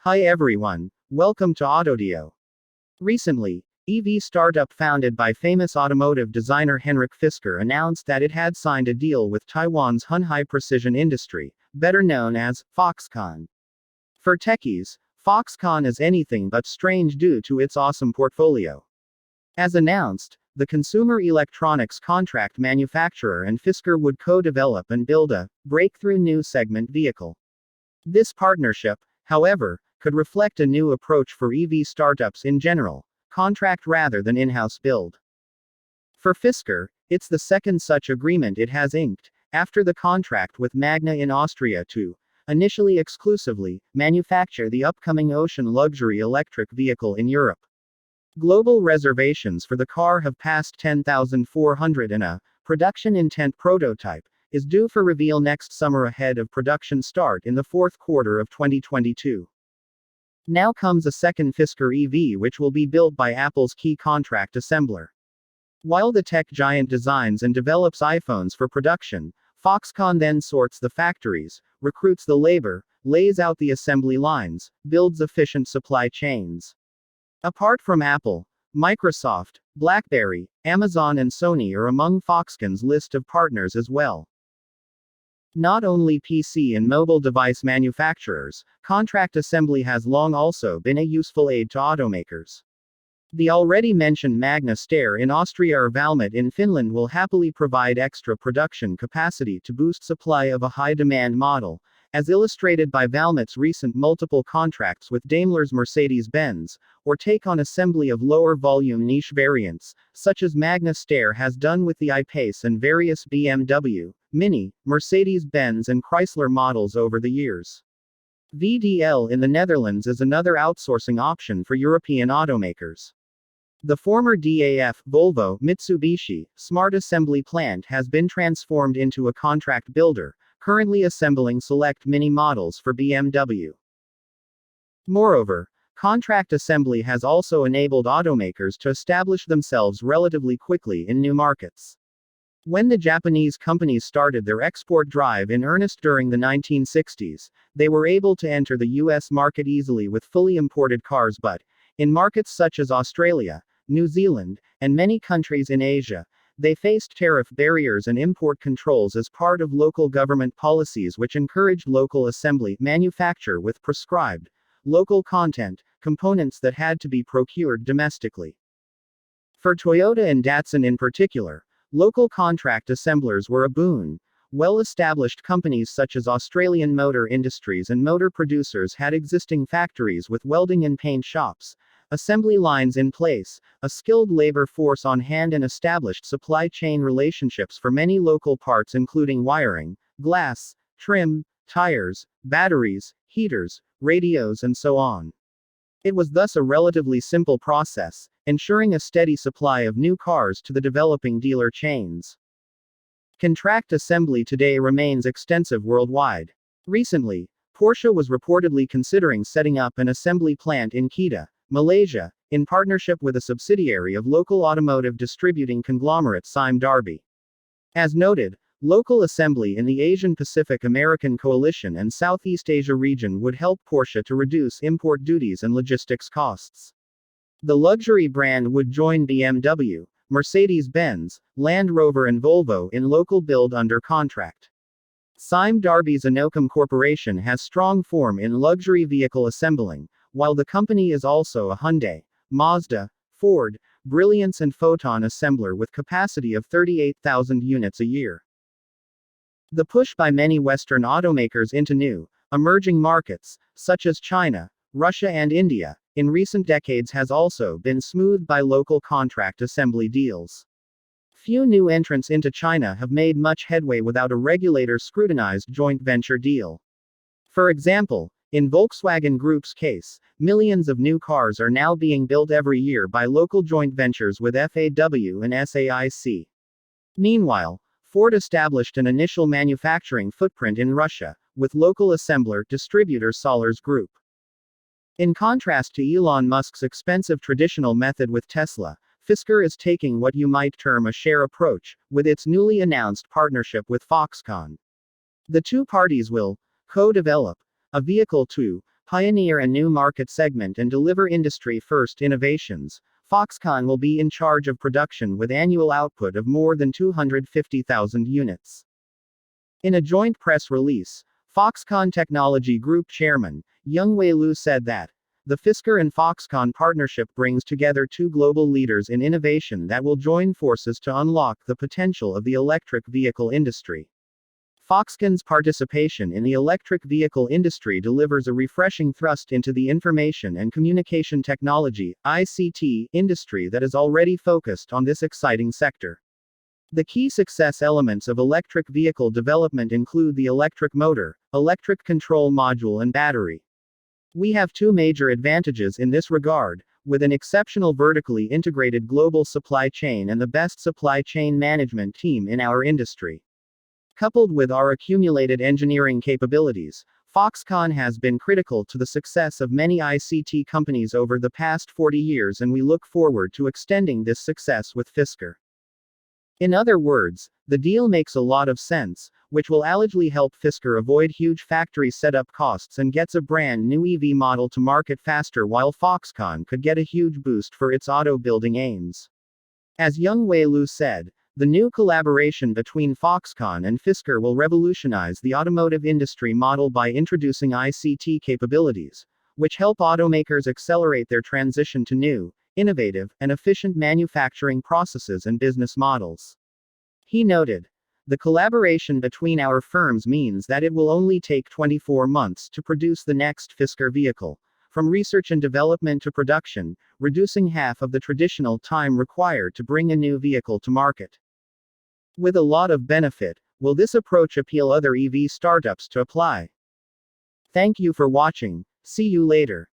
Hi everyone, welcome to AutoDio. Recently, EV startup founded by famous automotive designer Henrik Fisker announced that it had signed a deal with Taiwan's Hunhai Precision Industry, better known as Foxconn. For techies, Foxconn is anything but strange due to its awesome portfolio. As announced, the consumer electronics contract manufacturer and Fisker would co-develop and build a breakthrough new segment vehicle. This partnership, however, could reflect a new approach for EV startups in general, contract rather than in-house build. For Fisker, it's the second such agreement it has inked, after the contract with Magna in Austria to, initially exclusively, manufacture the upcoming Ocean luxury electric vehicle in Europe. Global reservations for the car have passed 10,400 and a production intent prototype is due for reveal next summer ahead of production start in the fourth quarter of 2022. Now comes a second Fisker EV which will be built by Apple's key contract assembler. While the tech giant designs and develops iPhones for production, Foxconn then sorts the factories, recruits the labor, lays out the assembly lines, builds efficient supply chains. Apart from Apple, Microsoft, BlackBerry, Amazon and Sony are among Foxconn's list of partners as well. Not only PC and mobile device manufacturers, contract assembly has long also been a useful aid to automakers. The already mentioned Magna Steyr in Austria or Valmet in Finland will happily provide extra production capacity to boost supply of a high-demand model, as illustrated by Valmet's recent multiple contracts with Daimler's Mercedes-Benz, or take on assembly of lower-volume niche variants, such as Magna Steyr has done with the I-Pace and various BMW, Mini, Mercedes-Benz and Chrysler models over the years. VDL in the Netherlands is another outsourcing option for European automakers. The former DAF, Volvo, Mitsubishi, Smart Assembly plant has been transformed into a contract builder, currently assembling select Mini models for BMW. Moreover, contract assembly has also enabled automakers to establish themselves relatively quickly in new markets. When the Japanese companies started their export drive in earnest during the 1960s, they were able to enter the US market easily with fully imported cars, but in markets such as Australia, New Zealand, and many countries in Asia, they faced tariff barriers and import controls as part of local government policies which encouraged local assembly manufacture with prescribed local content components that had to be procured domestically. For Toyota and Datsun in particular, local contract assemblers were a boon. Well-established companies such as Australian Motor Industries and motor producers had existing factories with welding and paint shops, assembly lines in place, a skilled labor force on hand and established supply chain relationships for many local parts including wiring, glass, trim, tires, batteries, heaters, radios and so on. It was thus a relatively simple process, ensuring a steady supply of new cars to the developing dealer chains. Contract assembly today remains extensive worldwide. Recently, Porsche was reportedly considering setting up an assembly plant in Kedah, Malaysia, in partnership with a subsidiary of local automotive distributing conglomerate Sime Darby. As noted, local assembly in the Asian Pacific American Coalition and Southeast Asia region would help Porsche to reduce import duties and logistics costs. The luxury brand would join BMW, Mercedes-Benz, Land Rover and Volvo in local build under contract. Sime Darby's Inocom Corporation has strong form in luxury vehicle assembling, while the company is also a Hyundai, Mazda, Ford, Brilliance and Photon assembler with capacity of 38,000 units a year. The push by many Western automakers into new, emerging markets, such as China, Russia and India, in recent decades has also been smoothed by local contract assembly deals. Few new entrants into China have made much headway without a regulator-scrutinized joint venture deal. For example, in Volkswagen Group's case, millions of new cars are now being built every year by local joint ventures with FAW and SAIC. Meanwhile, Ford established an initial manufacturing footprint in Russia, with local assembler distributor Sollers Group. In contrast to Elon Musk's expensive traditional method with Tesla, Fisker is taking what you might term a share approach, with its newly announced partnership with Foxconn. The two parties will co-develop a vehicle to pioneer a new market segment and deliver industry-first innovations, Foxconn will be in charge of production with annual output of more than 250,000 units. In a joint press release, Foxconn Technology Group Chairman, Youngwei Liu said that the Fisker and Foxconn partnership brings together two global leaders in innovation that will join forces to unlock the potential of the electric vehicle industry. Foxconn's participation in the electric vehicle industry delivers a refreshing thrust into the information and communication technology (ICT) industry that is already focused on this exciting sector. The key success elements of electric vehicle development include the electric motor, electric control module, and battery. We have two major advantages in this regard, with an exceptional vertically integrated global supply chain and the best supply chain management team in our industry. Coupled with our accumulated engineering capabilities, Foxconn has been critical to the success of many ICT companies over the past 40 years, and we look forward to extending this success with Fisker. In other words, the deal makes a lot of sense, which will allegedly help Fisker avoid huge factory setup costs and gets a brand new EV model to market faster, while Foxconn could get a huge boost for its auto building aims. As Youngwei Liu said, the new collaboration between Foxconn and Fisker will revolutionize the automotive industry model by introducing ICT capabilities, which help automakers accelerate their transition to new, innovative, and efficient manufacturing processes and business models. He noted, the collaboration between our firms means that it will only take 24 months to produce the next Fisker vehicle, from research and development to production, reducing half of the traditional time required to bring a new vehicle to market. With a lot of benefit, will this approach appeal other EV startups to apply? Thank you for watching. See you later.